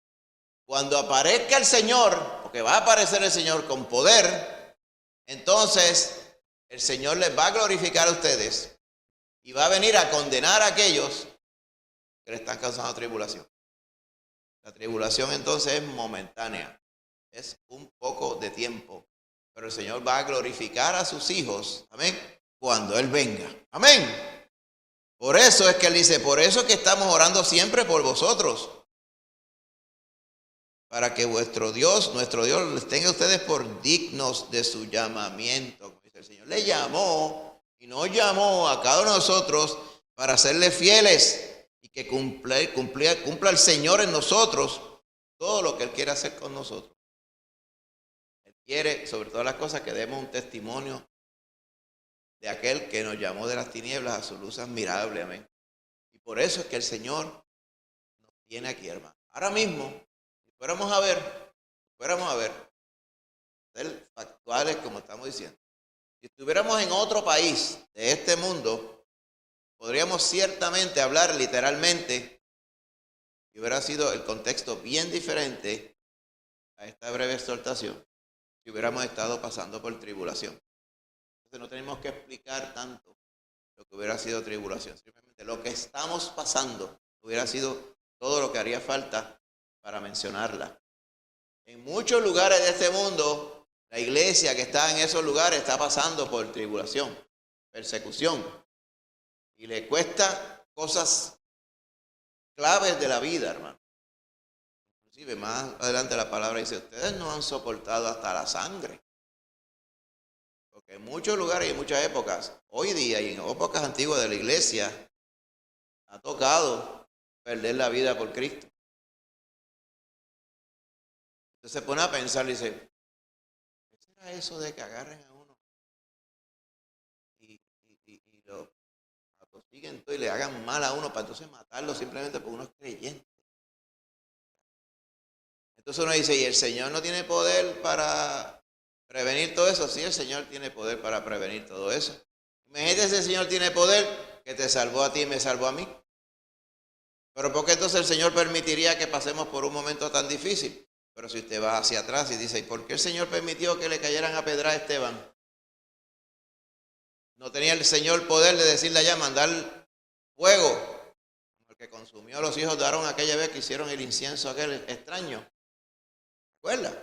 Cuando aparezca el Señor, porque va a aparecer el Señor con poder, entonces el Señor les va a glorificar a ustedes y va a venir a condenar a aquellos que le están causando tribulación. La tribulación entonces es momentánea, es un poco de tiempo, pero el Señor va a glorificar a sus hijos, amén, cuando Él venga, amén. Por eso es que Él dice, por eso es que estamos orando siempre por vosotros, para que nuestro Dios les tenga a ustedes por dignos de su llamamiento. Como dice el Señor, le llamó y nos llamó a cada uno de nosotros para serle fieles y que cumpla el Señor en nosotros todo lo que Él quiere hacer con nosotros. Él quiere, sobre todas las cosas, que demos un testimonio de aquel que nos llamó de las tinieblas a su luz admirable, amén. Y por eso es que el Señor nos tiene aquí, hermano. Ahora mismo, si fuéramos a ver, ser factuales como estamos diciendo, si estuviéramos en otro país de este mundo, podríamos ciertamente hablar literalmente y hubiera sido el contexto bien diferente a esta breve exhortación si hubiéramos estado pasando por tribulación. Entonces no tenemos que explicar tanto lo que hubiera sido tribulación. Simplemente lo que estamos pasando hubiera sido todo lo que haría falta para mencionarla. En muchos lugares de este mundo, la iglesia que está en esos lugares está pasando por tribulación, persecución. Y le cuesta cosas claves de la vida, hermano. Inclusive más adelante la palabra dice, ustedes no han soportado hasta la sangre. Porque en muchos lugares y en muchas épocas, hoy día y en épocas antiguas de la iglesia, ha tocado perder la vida por Cristo. Entonces se pone a pensar y dice, ¿qué será eso de que agarren a uno y lo siguen todo y le hagan mal a uno para entonces matarlo simplemente porque uno es creyente? Entonces uno dice, ¿y el Señor no tiene poder para prevenir todo eso? Sí, el Señor tiene poder para prevenir todo eso. Imagínate si el Señor tiene poder que te salvó a ti y me salvó a mí. Pero ¿por qué entonces el Señor permitiría que pasemos por un momento tan difícil? Pero si usted va hacia atrás y dice, ¿y por qué el Señor permitió que le cayeran a pedra a Esteban? ¿No tenía el Señor poder de decirle allá, mandar fuego? Como el que consumió a los hijos de Aarón aquella vez que hicieron el incienso aquel extraño. ¿Te acuerdas?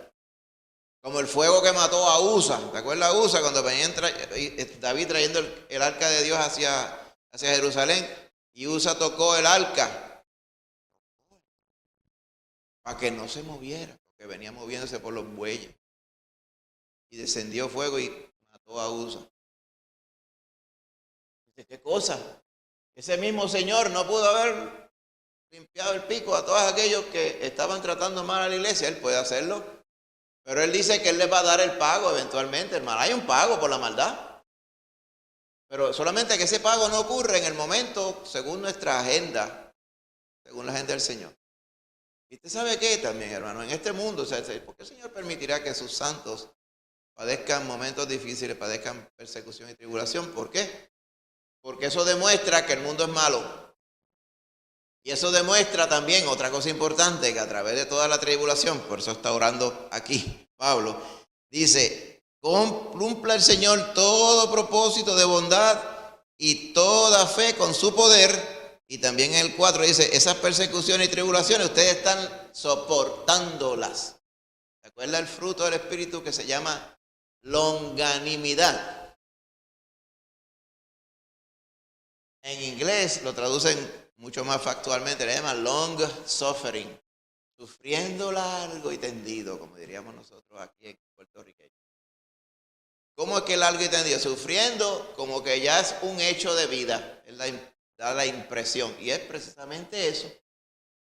Como el fuego que mató a Usa. ¿Te acuerdas a Usa cuando venía David trayendo el arca de Dios hacia Jerusalén? Y Usa tocó el arca para que no se moviera, porque venía moviéndose por los bueyes. Y descendió fuego y mató a Usa. ¿Qué cosa? Ese mismo Señor no pudo haber limpiado el pico a todos aquellos que estaban tratando mal a la iglesia. Él puede hacerlo. Pero Él dice que Él les va a dar el pago eventualmente, hermano. Hay un pago por la maldad. Pero solamente que ese pago no ocurre en el momento según nuestra agenda, según la agenda del Señor. Y usted sabe qué también, hermano, en este mundo, o sea, ¿por qué el Señor permitirá que sus santos padezcan momentos difíciles, padezcan persecución y tribulación? ¿Por qué? Porque eso demuestra que el mundo es malo. Y eso demuestra también otra cosa importante, que a través de toda la tribulación, por eso está orando aquí Pablo, dice, cumpla el Señor todo propósito de bondad y toda fe con su poder. Y también en el 4 dice, esas persecuciones y tribulaciones ustedes están soportándolas. ¿Se acuerda el fruto del Espíritu que se llama longanimidad. En inglés lo traducen mucho más factualmente, le llaman long suffering, sufriendo largo y tendido, como diríamos nosotros aquí en Puerto Rico. ¿Cómo es que largo y tendido? Sufriendo como que ya es un hecho de vida, da la impresión, y es precisamente eso.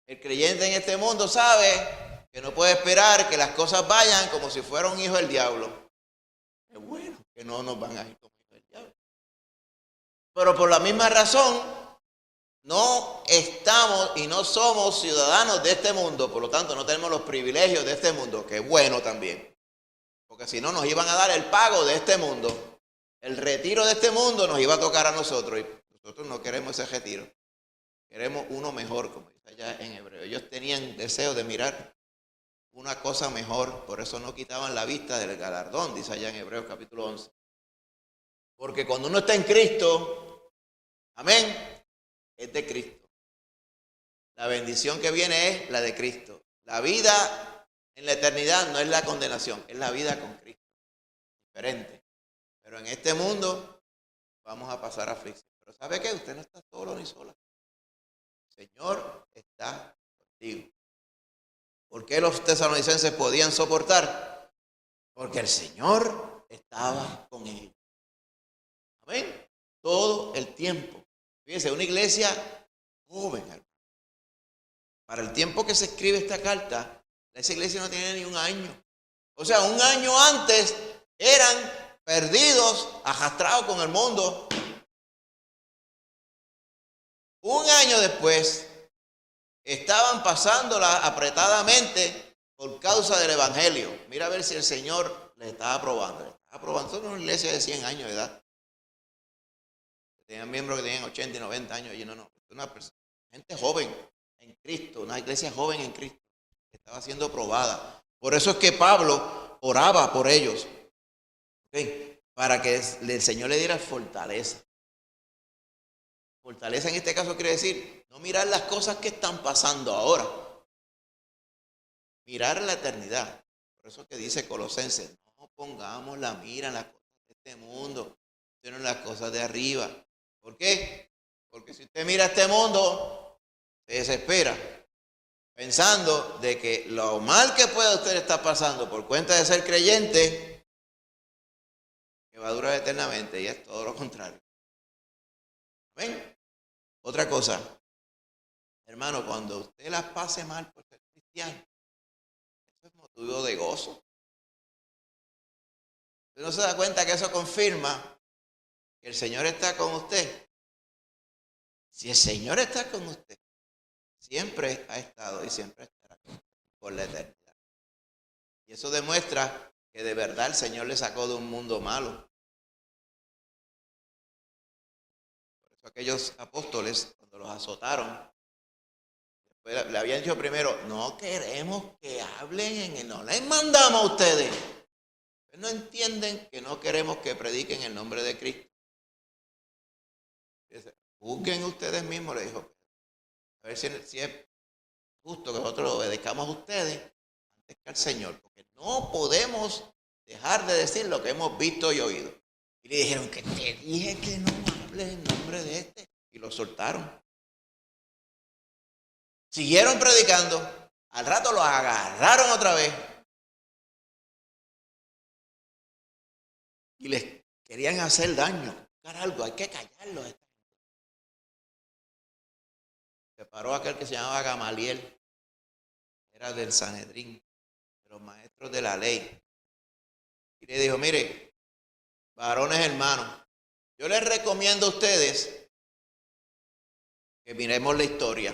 El creyente en este mundo sabe que no puede esperar que las cosas vayan como si fuera un hijo del diablo. Es bueno que no nos van a ir como hijo del diablo. Pero por la misma razón, no estamos y no somos ciudadanos de este mundo, por lo tanto no tenemos los privilegios de este mundo, que es bueno también. Porque si no nos iban a dar el pago de este mundo, el retiro de este mundo nos iba a tocar a nosotros y nosotros no queremos ese retiro. Queremos uno mejor, como dice allá en hebreo. Ellos tenían deseo de mirar una cosa mejor, por eso no quitaban la vista del galardón, dice allá en Hebreos capítulo 11. Porque cuando uno está en Cristo, amén, es de Cristo. La bendición que viene es la de Cristo. La vida en la eternidad no es la condenación, es la vida con Cristo. Diferente. Pero en este mundo vamos a pasar aflicción. Pero ¿sabe qué? Usted no está solo ni sola. El Señor está contigo. ¿Por qué los tesalonicenses podían soportar? Porque el Señor estaba con ellos. Amén. Todo el tiempo. Fíjense, una iglesia joven, hermano. Para el tiempo que se escribe esta carta, esa iglesia no tiene ni un año. O sea, un año antes eran perdidos, arrastrados con el mundo. Un año después estaban pasándola apretadamente por causa del evangelio. Mira a ver si el Señor les estaba aprobando. Les estaba aprobando. Son una iglesia de 100 años de edad. Tenían miembros que tenían 80 y 90 años. Y no. Una gente joven en Cristo. Una iglesia joven en Cristo. Estaba siendo probada. Por eso es que Pablo oraba por ellos. ¿Okay? Para que el Señor le diera fortaleza. Fortaleza en este caso quiere decir no mirar las cosas que están pasando ahora. Mirar la eternidad. Por eso es que dice Colosenses, no pongamos la mira en las cosas de este mundo, sino en las cosas de arriba. ¿Por qué? Porque si usted mira este mundo, se desespera, pensando de que lo mal que pueda usted estar pasando por cuenta de ser creyente, que va a durar eternamente, y es todo lo contrario. ¿Ven? Otra cosa, hermano, cuando usted las pase mal por ser cristiano, eso es motivo de gozo. Usted no se da cuenta que eso confirma que el Señor está con usted. Si el Señor está con usted, siempre ha estado y siempre estará por la eternidad. Y eso demuestra que de verdad el Señor le sacó de un mundo malo. Por eso aquellos apóstoles, cuando los azotaron, después le habían dicho primero, no queremos que hablen, no les mandamos a ustedes. Ustedes no entienden que no queremos que prediquen el nombre de Cristo. Juzguen ustedes mismos, le dijo. A ver si es justo que nosotros obedezcamos a ustedes antes que al Señor. Porque no podemos dejar de decir lo que hemos visto y oído. Y le dijeron que te dije que no hables en nombre de este. Y lo soltaron. Siguieron predicando. Al rato los agarraron otra vez. Y les querían hacer daño. Buscar algo, hay que callarlos. Se paró aquel que se llamaba Gamaliel. Era del Sanedrín, de los maestros de la ley. Y le dijo, mire, varones hermanos, yo les recomiendo a ustedes que miremos la historia.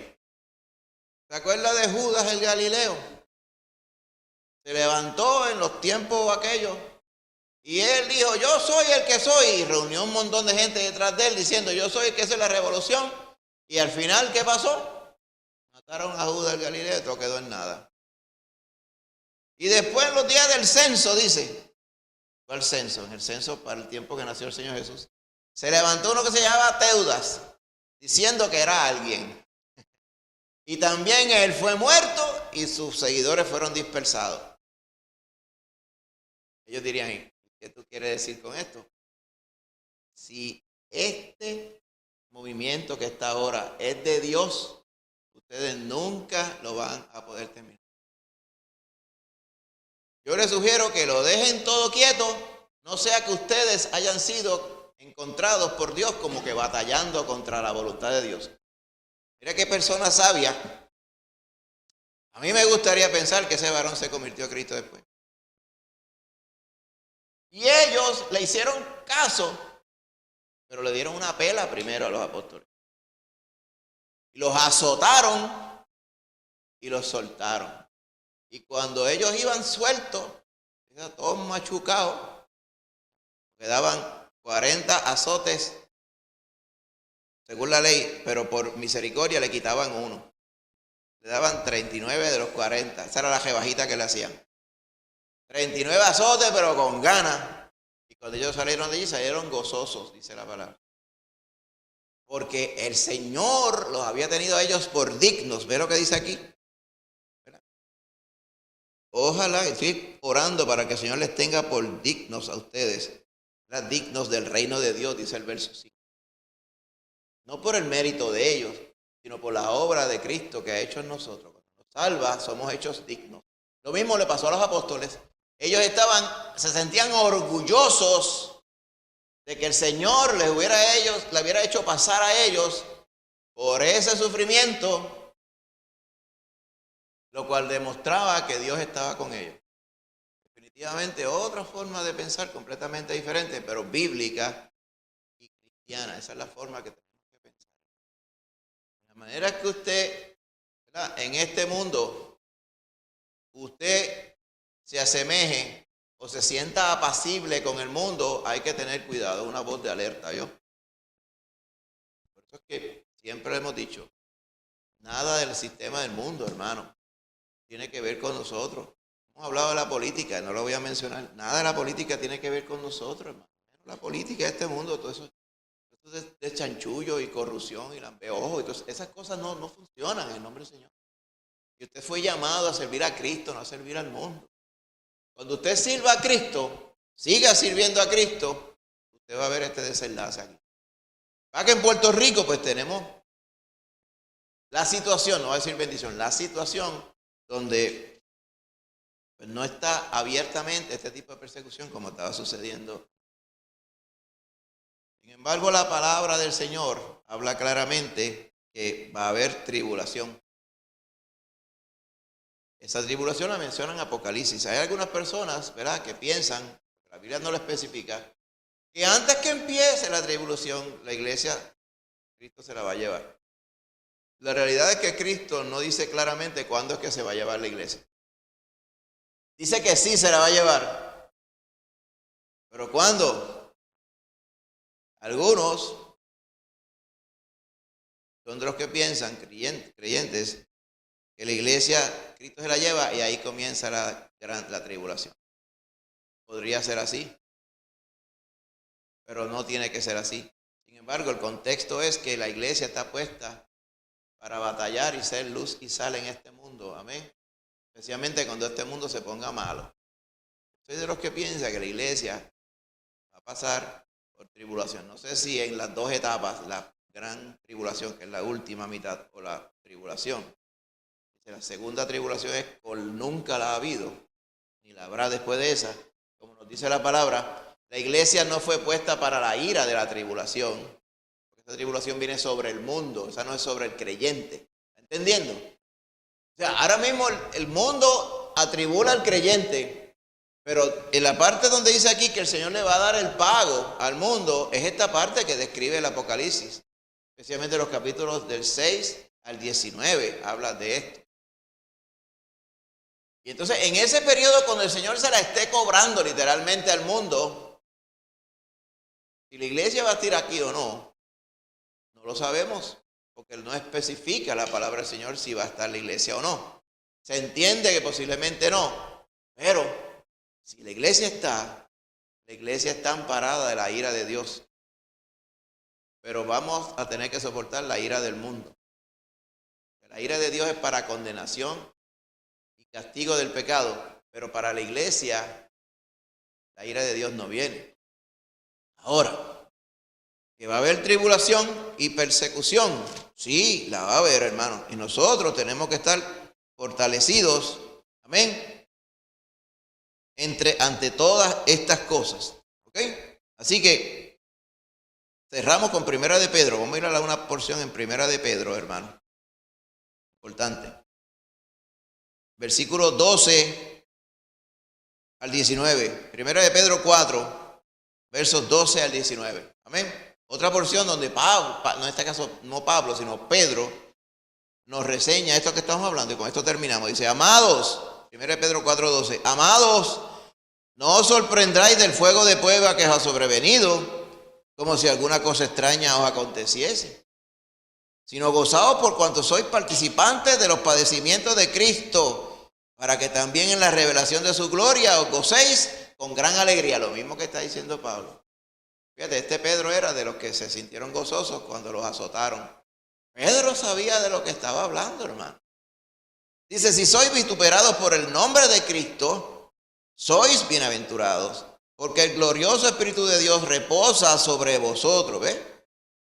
¿Se acuerda de Judas el Galileo? Se levantó en los tiempos aquellos y él dijo, yo soy el que soy. Y reunió un montón de gente detrás de él diciendo, yo soy el que hace la revolución. Y al final, ¿qué pasó? Mataron a Judas el Galileo y todo quedó en nada. Y después en los días del censo, dice, ¿cuál censo? En el censo para el tiempo que nació el Señor Jesús. Se levantó uno que se llamaba Teudas, diciendo que era alguien. Y también él fue muerto y sus seguidores fueron dispersados. Ellos dirían, ¿Qué tú quieres decir con esto? Si este movimiento que está ahora es de Dios, ustedes nunca lo van a poder terminar. Yo les sugiero que lo dejen todo quieto, no sea que ustedes hayan sido encontrados por Dios como que batallando contra la voluntad de Dios. Mira qué persona sabia. A mí me gustaría pensar que ese varón se convirtió a Cristo después. Y ellos le hicieron caso, pero le dieron una pela primero a los apóstoles. Y los azotaron y los soltaron. Y cuando ellos iban sueltos, todos machucados, quedaban 40 azotes según la ley, pero por misericordia le quitaban uno. Le daban 39 de los 40. Esa era la rebajita que le hacían. 39 azotes, pero con ganas. Y cuando ellos salieron de allí, salieron gozosos, dice la palabra. Porque el Señor los había tenido a ellos por dignos. ¿Ve lo que dice aquí? Ojalá, estoy orando para que el Señor les tenga por dignos a ustedes. Dignos del reino de Dios, dice el verso 5. No por el mérito de ellos, sino por la obra de Cristo que ha hecho en nosotros. Cuando nos salva, somos hechos dignos. Lo mismo le pasó a los apóstoles. Ellos se sentían orgullosos de que el Señor les hubiera hecho pasar a ellos por ese sufrimiento, lo cual demostraba que Dios estaba con ellos. Definitivamente otra forma de pensar completamente diferente, pero bíblica y cristiana. Esa es la forma que tenemos que pensar. De la manera que usted, ¿verdad?, en este mundo, usted se asemeje o se sienta apacible con el mundo, hay que tener cuidado, una voz de alerta, ¿yo? Por eso es que siempre hemos dicho, nada del sistema del mundo, hermano, tiene que ver con nosotros. Hemos hablado de la política, no lo voy a mencionar, nada de la política tiene que ver con nosotros, hermano. La política de este mundo, todo eso de chanchullo y corrupción y lambeojo, entonces esas cosas no funcionan en el nombre del Señor. Y usted fue llamado a servir a Cristo, no a servir al mundo. Cuando usted sirva a Cristo, siga sirviendo a Cristo, usted va a ver este desenlace aquí. Para que en Puerto Rico pues tenemos la situación, no voy a decir bendición, la situación donde pues, no está abiertamente este tipo de persecución como estaba sucediendo. Sin embargo, la palabra del Señor habla claramente que va a haber tribulación. Esa tribulación la menciona en Apocalipsis. Hay algunas personas, ¿verdad?, que piensan, la Biblia no lo especifica, que antes que empiece la tribulación, la iglesia, Cristo se la va a llevar. La realidad es que Cristo no dice claramente cuándo es que se va a llevar la iglesia. Dice que sí se la va a llevar. ¿Pero cuándo? Algunos son de los que piensan, creyentes, que la iglesia, Cristo se la lleva y ahí comienza la tribulación. Podría ser así, pero no tiene que ser así. Sin embargo, el contexto es que la iglesia está puesta para batallar y ser luz y sal en este mundo. Amén. Especialmente cuando este mundo se ponga malo. Soy de los que piensan que la iglesia va a pasar por tribulación. No sé si en las dos etapas, la gran tribulación, que es la última mitad, o la tribulación. La segunda tribulación es por nunca la ha habido, ni la habrá después de esa. Como nos dice la palabra, la iglesia no fue puesta para la ira de la tribulación. Porque esa tribulación viene sobre el mundo, esa no es sobre el creyente. ¿Entendiendo? O sea, ahora mismo el mundo atribula al creyente, pero en la parte donde dice aquí que el Señor le va a dar el pago al mundo, es esta parte que describe el Apocalipsis. Especialmente los capítulos del 6 al 19 habla de esto. Y entonces en ese periodo cuando el Señor se la esté cobrando literalmente al mundo, si la iglesia va a estar aquí o no, no lo sabemos, porque Él no especifica la palabra del Señor si va a estar la iglesia o no. Se entiende que posiblemente no, pero si la iglesia está amparada de la ira de Dios. Pero vamos a tener que soportar la ira del mundo. La ira de Dios es para condenación y castigo del pecado, pero para la iglesia La ira de Dios no viene. Ahora, que va a haber tribulación y persecución. Sí, la va a haber, hermano. Y nosotros tenemos que estar fortalecidos. Amén. Ante todas estas cosas. ¿Ok? Así que cerramos con Primera de Pedro. Vamos a ir a una porción en Primera de Pedro, hermano. Importante. Versículo 12 al 19. Primera de Pedro 4, versos 12 al 19. Amén. Otra porción donde Pablo, no en este caso no Pablo, sino Pedro, nos reseña esto que estamos hablando y con esto terminamos. Dice, amados, 1 Pedro 4:12, amados, no os sorprendáis del fuego de prueba que os ha sobrevenido, como si alguna cosa extraña os aconteciese, sino gozaos por cuanto sois participantes de los padecimientos de Cristo, para que también en la revelación de su gloria os gocéis con gran alegría. Lo mismo que está diciendo Pablo. Fíjate, este Pedro era de los que se sintieron gozosos cuando los azotaron. Pedro sabía de lo que estaba hablando, hermano. Dice, si sois vituperados por el nombre de Cristo, sois bienaventurados, porque el glorioso Espíritu de Dios reposa sobre vosotros. ¿Ves?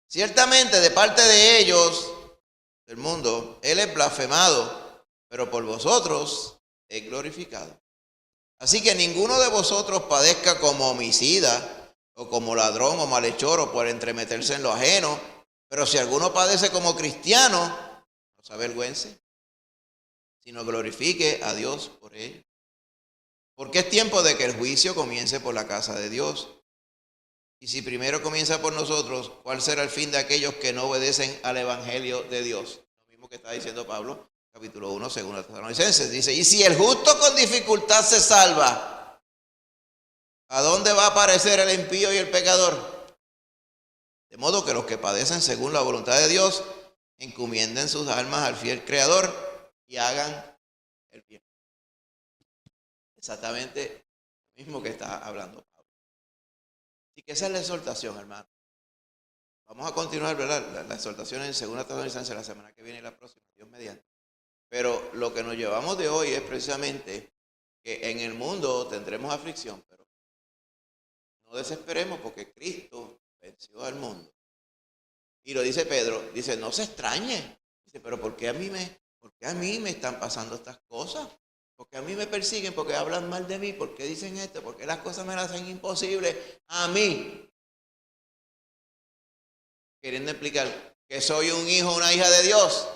Ciertamente de parte de ellos, del mundo, Él es blasfemado, pero por vosotros es glorificado. Así que ninguno de vosotros padezca como homicida, o como ladrón o malhechor, o por entremeterse en lo ajeno. Pero si alguno padece como cristiano, no se avergüence, sino glorifique a Dios por ello. Porque es tiempo de que el juicio comience por la casa de Dios. Y si primero comienza por nosotros, ¿cuál será el fin de aquellos que no obedecen al evangelio de Dios? Lo mismo que está diciendo Pablo, capítulo 1, 2 Tesalonicenses. Dice, y si el justo con dificultad se salva, ¿a dónde va a aparecer el impío y el pecador? De modo que los que padecen según la voluntad de Dios, encomienden sus almas al fiel Creador y hagan el bien. Exactamente lo mismo que está hablando Pablo. Así que esa es la exhortación, hermano. Vamos a continuar, ¿verdad? La exhortación en 2 Tesalonicenses la semana que viene y la próxima, Dios mediante. Pero lo que nos llevamos de hoy es precisamente que en el mundo tendremos aflicción, pero no desesperemos porque Cristo venció al mundo. Y lo dice Pedro, dice, no se extrañe. Dice, pero ¿por qué a mí me están pasando estas cosas? ¿Por qué a mí me persiguen? ¿Por qué hablan mal de mí? ¿Por qué dicen esto? ¿Por qué las cosas me las hacen imposibles a mí? Queriendo explicar que soy un hijo o una hija de Dios.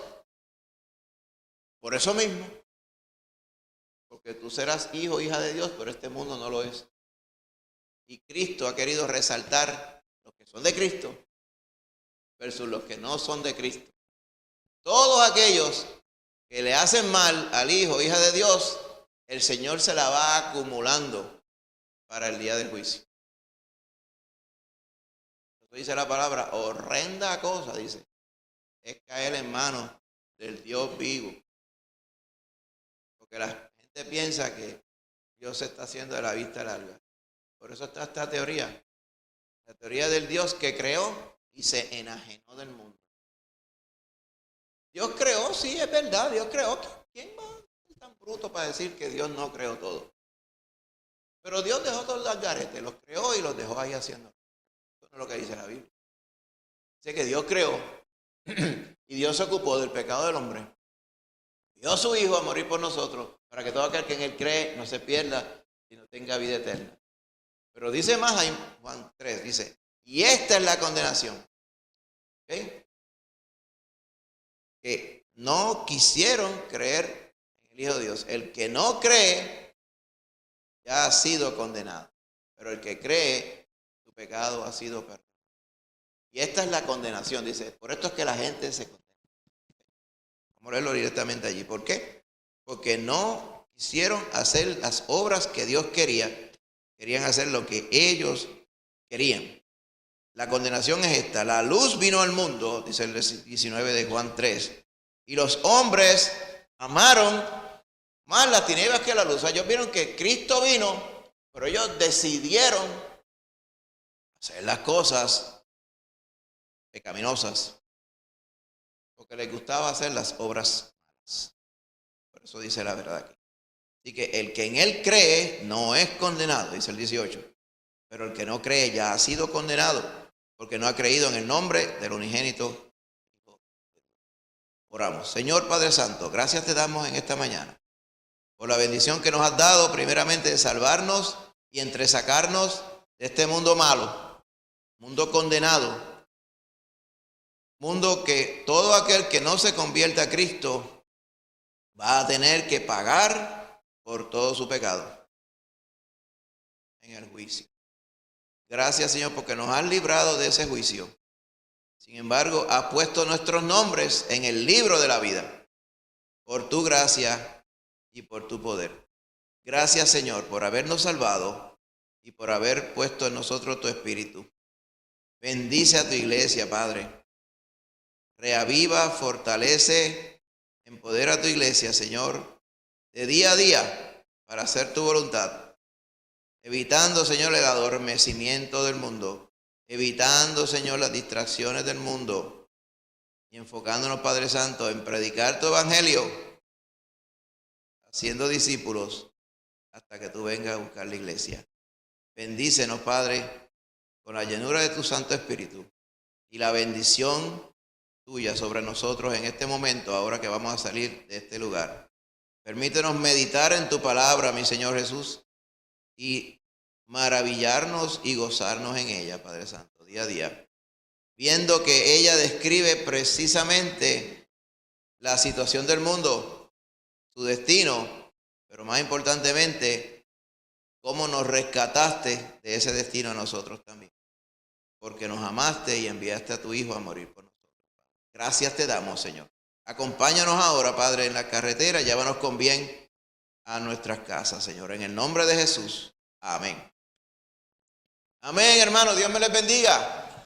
Por eso mismo. Porque tú serás hijo o hija de Dios, pero este mundo no lo es. Y Cristo ha querido resaltar los que son de Cristo versus los que no son de Cristo. Todos aquellos que le hacen mal al hijo o hija de Dios, el Señor se la va acumulando para el día del juicio. Eso dice la palabra, horrenda cosa, dice, es caer en manos del Dios vivo. Porque la gente piensa que Dios se está haciendo de la vista larga. Por eso está esta teoría, la teoría del Dios que creó y se enajenó del mundo. Dios creó, sí, es verdad, Dios creó. ¿Quién va a ser tan bruto para decir que Dios no creó todo? Pero Dios dejó todos los garetes, los creó y los dejó ahí haciendo. Eso no es lo que dice la Biblia. Dice que Dios creó y Dios se ocupó del pecado del hombre. Dio a su Hijo a morir por nosotros para que todo aquel que en Él cree no se pierda y no tenga vida eterna. Pero dice más ahí, Juan 3, dice, y esta es la condenación. ¿Okay? Que no quisieron creer en el Hijo de Dios. El que no cree ya ha sido condenado. Pero el que cree, su pecado ha sido perdonado. Y esta es la condenación, dice. Por esto es que la gente se condena. Vamos a leerlo directamente allí. ¿Por qué? Porque no quisieron hacer las obras que Dios quería. Querían hacer lo que ellos querían. La condenación es esta. La luz vino al mundo, dice el 19 de Juan 3. Y los hombres amaron más las tinieblas que la luz. O sea, ellos vieron que Cristo vino, pero ellos decidieron hacer las cosas pecaminosas. Porque les gustaba hacer las obras malas. Por eso dice la verdad aquí. Así que el que en él cree no es condenado, dice el 18. Pero el que no cree ya ha sido condenado, porque no ha creído en el nombre del unigénito. Oramos. Señor Padre Santo, gracias te damos en esta mañana por la bendición que nos has dado, primeramente de salvarnos y entresacarnos de este mundo malo, mundo condenado, mundo que todo aquel que no se convierta a Cristo va a tener que pagar por todo su pecado en el juicio. Gracias, Señor, porque nos has librado de ese juicio. Sin embargo, has puesto nuestros nombres en el libro de la vida por tu gracia y por tu poder. Gracias, Señor, por habernos salvado y por haber puesto en nosotros tu Espíritu. Bendice a tu iglesia, Padre. Reaviva, fortalece, empodera a tu iglesia, Señor, de día a día para hacer tu voluntad. Evitando, Señor, el adormecimiento del mundo. Evitando, Señor, las distracciones del mundo. Y enfocándonos, Padre Santo, en predicar tu evangelio, haciendo discípulos hasta que tú vengas a buscar la iglesia. Bendícenos, Padre, con la llenura de tu Santo Espíritu y la bendición tuya sobre nosotros en este momento, ahora que vamos a salir de este lugar. Permítenos meditar en tu palabra, mi Señor Jesús, y maravillarnos y gozarnos en ella, Padre Santo, día a día, viendo que ella describe precisamente la situación del mundo, su destino, pero más importantemente, cómo nos rescataste de ese destino a nosotros también, porque nos amaste y enviaste a tu Hijo a morir por nosotros. Gracias te damos, Señor. Acompáñanos ahora, Padre, en la carretera, llévanos con bien a nuestras casas, Señor, en el nombre de Jesús. Amén. Amén, hermano, Dios me les bendiga.